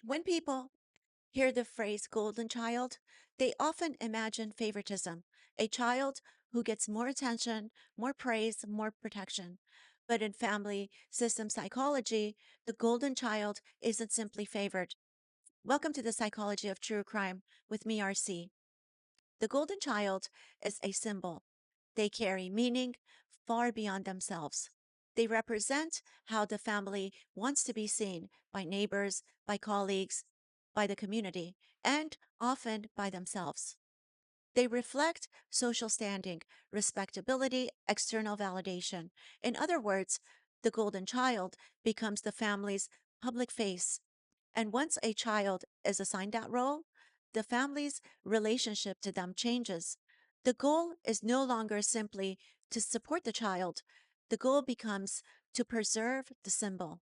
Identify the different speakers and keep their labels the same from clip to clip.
Speaker 1: When people hear the phrase golden child, they often imagine favoritism, a child who gets more attention, more praise, more protection. But in family system psychology, the golden child isn't simply favored. Welcome to the Psychology of True Crime with me, RC. The golden child is a symbol. They carry meaning far beyond themselves. They represent how the family wants to be seen by neighbors, by colleagues, by the community, and often by themselves. They reflect social standing, respectability, external validation. In other words, the golden child becomes the family's public face. And once a child is assigned that role, the family's relationship to them changes. The goal is no longer simply to support the child, the goal becomes to preserve the symbol.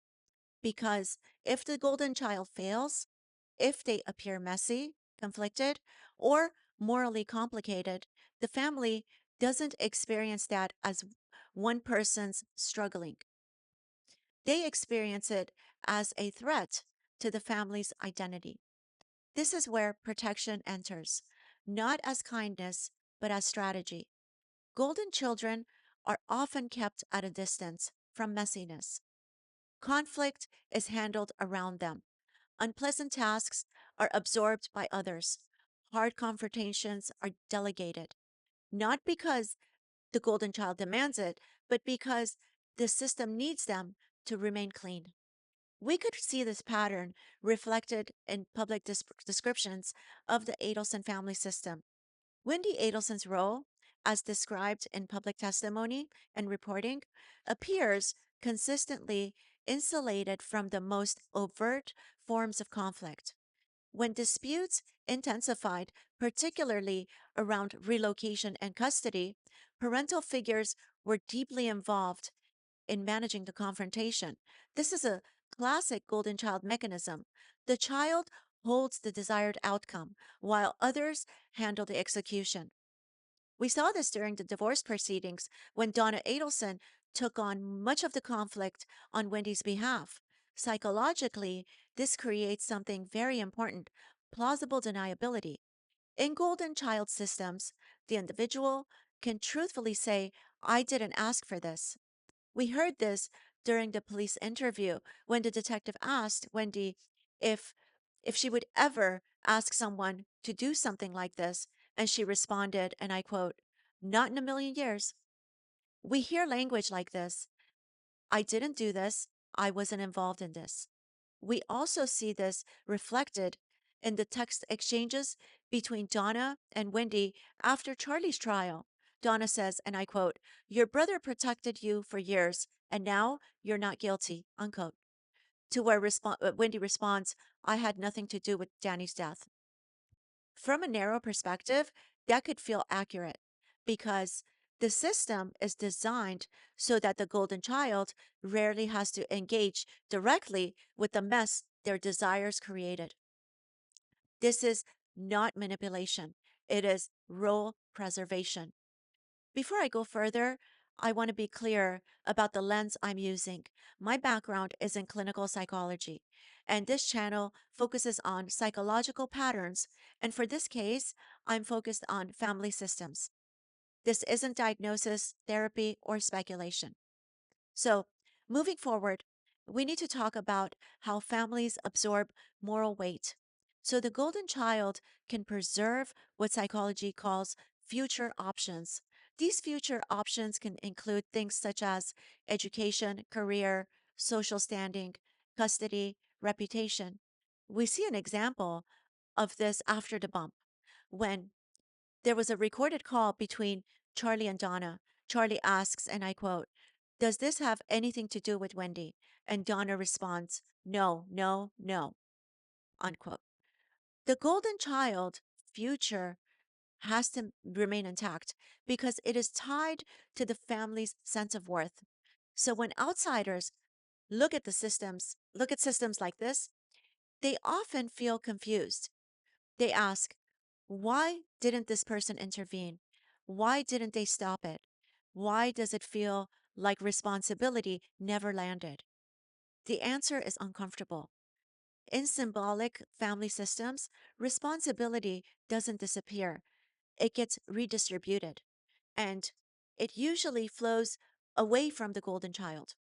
Speaker 1: Because if the golden child fails, if they appear messy, conflicted, or morally complicated, the family doesn't experience that as one person's struggling. They experience it as a threat to the family's identity. This is where protection enters, not as kindness, but as strategy. Golden children are often kept at a distance from messiness. Conflict is handled around them. Unpleasant tasks are absorbed by others. Hard confrontations are delegated, not because the golden child demands it, but because the system needs them to remain clean. We could see this pattern reflected in public descriptions of the Adelson family system. Wendi Adelson's role, as described in public testimony and reporting, appears consistently insulated from the most overt forms of conflict. When disputes intensified, particularly around relocation and custody, parental figures were deeply involved in managing the confrontation. This is a classic golden child mechanism. The child holds the desired outcome, while others handle the execution. We saw this during the divorce proceedings when Donnaadelson took on much of the conflict on Wendy's behalf. Psychologically, this creates something very important: plausible deniability. In golden child systems, the individual can truthfully say, I didn't ask for this. We heard this during the police interview when the detective asked Wendi if she would ever ask someone to do something like this, and she responded, and I quote, "Not in a million years." We hear language like this: I didn't do this, I wasn't involved in this. We also see this reflected in the text exchanges between Donna and Wendi after Charlie's trial. Donna says, and I quote, "Your brother protected you for years, and now you're not guilty," unquote. To where Wendi responds, "I had nothing to do with Danny's death." From a narrow perspective, that could feel accurate because the system is designed so that the golden child rarely has to engage directly with the mess their desires created. This is not manipulation, it is role preservation. Before I go further, I want to be clear about the lens I'm using. My background is in clinical psychology, and this channel focuses on psychological patterns. And for this case, I'm focused on family systems. This isn't diagnosis, therapy, or speculation. So, moving forward, we need to talk about how families absorb moral weight. So, the golden child can preserve what psychology calls future options. These future options can include things such as education, career, social standing, custody, reputation. We see an example of this after the bump when there was a recorded call between Charlie and Donna. Charlie asks, and I quote, "Does this have anything to do with Wendi?" And Donna responds, "No, no, no," unquote. The golden child future has to remain intact because it is tied to the family's sense of worth. So when outsiders look at systems like this, they often feel confused. They ask, why didn't this person intervene? Why didn't they stop it? Why does it feel like responsibility never landed? The answer is uncomfortable. In symbolic family systems, responsibility doesn't disappear, it gets redistributed, and it usually flows away from the golden child.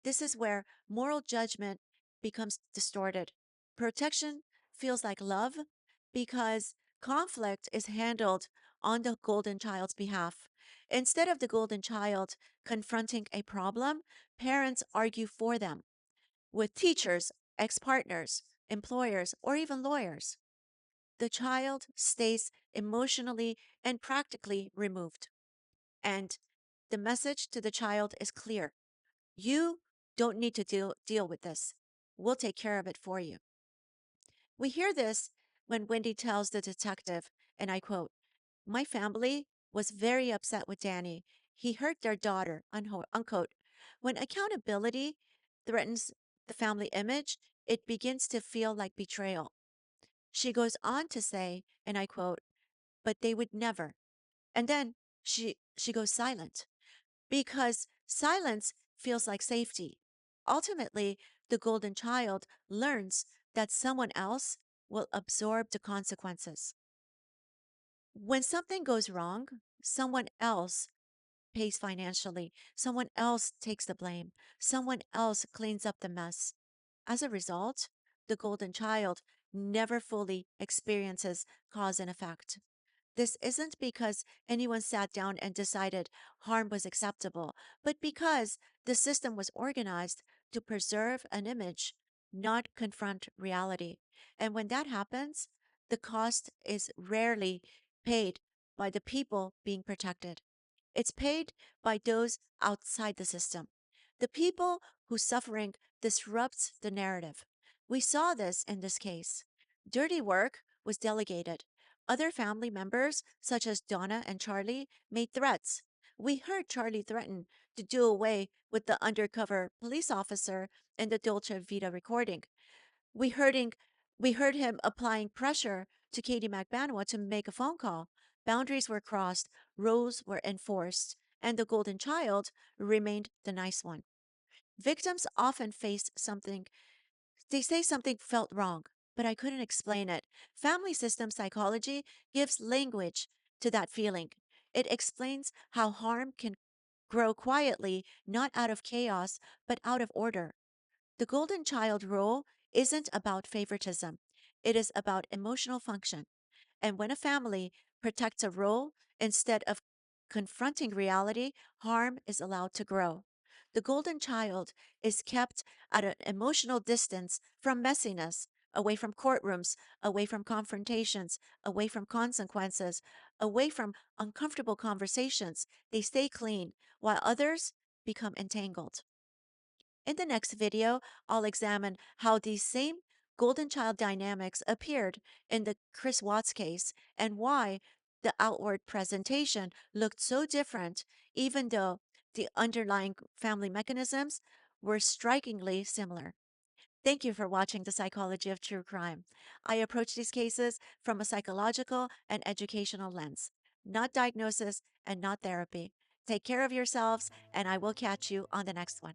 Speaker 1: This is where moral judgment becomes distorted. Protection feels like love because conflict is handled on the golden child's behalf. Instead of the golden child confronting a problem, parents argue for them with teachers, ex partners, employers, or even lawyers. The child stays emotionally and practically removed. And the message to the child is clear: you don't need to deal with this. We'll take care of it for you. We hear this when Wendy tells the detective, and I quote, "My family was very upset with Danny. He hurt their daughter," unquote. When accountability threatens the family image, it begins to feel like betrayal. She goes on to say, and I quote, "But they would never." And then she goes silent because silence feels like safety. Ultimately, the golden child learns that someone else will absorb the consequences. When something goes wrong, someone else pays financially, someone else takes the blame, someone else cleans up the mess. As a result, the golden child never fully experiences cause and effect. This isn't because anyone sat down and decided harm was acceptable, but because the system was organized to preserve an image, not confront reality. And when that happens, the cost is rarely paid by the people being protected. It's paid by those outside the system, the people whose suffering disrupts the narrative. We saw this in this case. Dirty work was delegated. Other family members, such as Donna and Charlie, made threats. We heard Charlie threaten to do away with the undercover police officer in the Dolce Vita recording. We heard him, we heard him applying pressure to Katie McBanoa to make a phone call. Boundaries were crossed, rules were enforced, and the golden child remained the nice one. Victims often face something, they say something felt wrong, but I couldn't explain it. Family system psychology gives language to that feeling. It explains how harm can grow quietly, not out of chaos, but out of order. The golden child role isn't about favoritism, it is about emotional function. And when a family protects a role instead of confronting reality, harm is allowed to grow. The golden child is kept at an emotional distance from messiness, away from courtrooms, away from confrontations, away from consequences, away from uncomfortable conversations. They stay clean, while others become entangled. In the next video, I'll examine how these same golden child dynamics appeared in the Chris Watts case and why the outward presentation looked so different, even though the underlying family mechanisms were strikingly similar. Thank you for watching The Psychology of True Crime. I approach these cases from a psychological and educational lens, not diagnosis and not therapy. Take care of yourselves, and I will catch you on the next one.